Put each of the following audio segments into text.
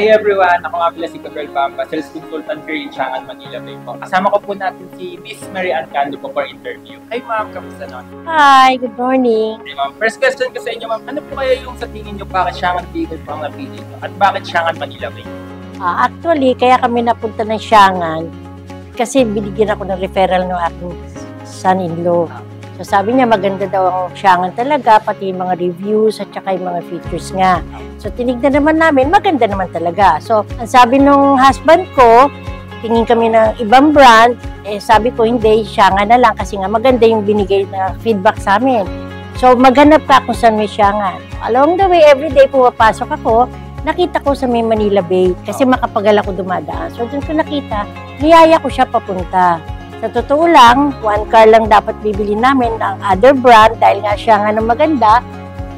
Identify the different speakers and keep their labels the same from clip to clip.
Speaker 1: Hi everyone! Ako nga pala si Gabriel Bamba, Sales Consultant here in Siangan, Manila Bay po. Kasama ko po natin si Miss Mary Ann Cando po for interview. Hi ma'am, kamusta nun?
Speaker 2: Hi, good morning.
Speaker 1: Hi ma'am, first question ko sa inyo ma'am, ano po kaya yung sa tingin nyo bakit Siangan Bicol po ang napili nyo? At bakit Siangan, Manila Bay?
Speaker 2: Actually, kaya kami napunta ng Siangan kasi binigyan ako ng referral ng aking son-in-law. So sabi niya maganda daw ang Siangan talaga, pati yung mga reviews at saka yung mga features nga. So tinignan naman namin, maganda naman talaga. So ang sabi nung husband ko, tingin kami ng ibang brand, sabi ko hindi, Siangan na lang kasi nga maganda yung binigay na feedback sa amin. So maghanap ka kung saan may Siangan. Along the way, everyday pumapasok ako, nakita ko sa may Manila Bay kasi makapagal ako dumadaan. So doon ko nakita, niyaya ko siya papunta. Sa totoo lang, one car lang dapat bibili namin ng other brand dahil nga Siangan ang maganda.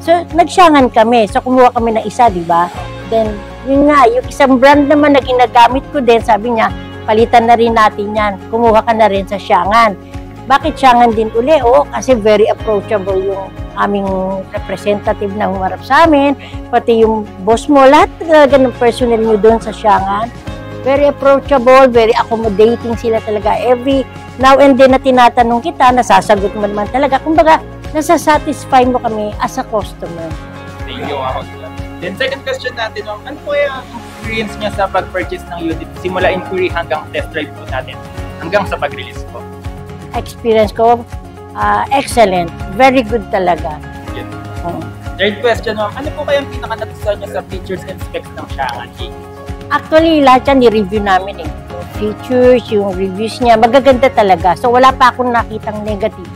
Speaker 2: So, nag-Siangan kami. So, kumuha kami ng isa, di ba? Then, yun nga, yung isang brand naman na ginagamit ko din, sabi niya, palitan na rin natin yan. Kumuha ka na rin sa Siangan. Bakit Siangan din uli? Oo, kasi very approachable yung aming representative na humarap sa amin. Pati yung boss mo, lahat talaga ng personnel nyo doon sa Siangan. Very approachable, very accommodating sila talaga. Every now and then na tinatanong kita, nasasagot mo naman talaga. Kumbaga, nasasatisfy mo kami as a customer.
Speaker 1: Thank you ako. Then second question natin, ano po yung experience niya sa pag-purchase ng unit? Simula inquiry hanggang test drive po natin, hanggang sa pag-release po.
Speaker 2: Experience ko, excellent. Very good talaga.
Speaker 1: Yes. Third question, ano po kayang pinaka-natutunan niya sa features and specs ng Siangan?
Speaker 2: Actually, lahat yan ni-review namin eh. Yung features, yung reviews niya, magaganda talaga. So, wala pa akong nakitang negative.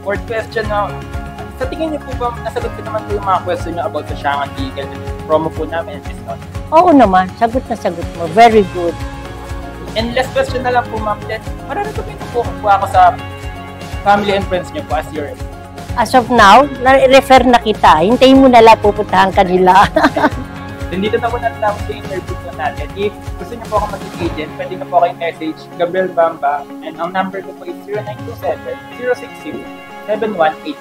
Speaker 1: Fourth question, sa tingin niyo po ba, nasagot ko naman po yung mga question niyo about sa Siangan Vehicle, promo po namin and discount?
Speaker 2: Oo naman, sagot na sagot mo. Very good.
Speaker 1: And last question na lang po ma'am, then marami po ako sa family and friends niyo po as your...
Speaker 2: As of now, na-refer na kita. Hintayin mo na lang, pupuntahan ka nila.
Speaker 1: Then dito na po natapos yung interview po natin. If gusto niyo po ako maging agent, pwede na po kayo message Gabriel Bamba and ang number ko po is 0927-060-7182.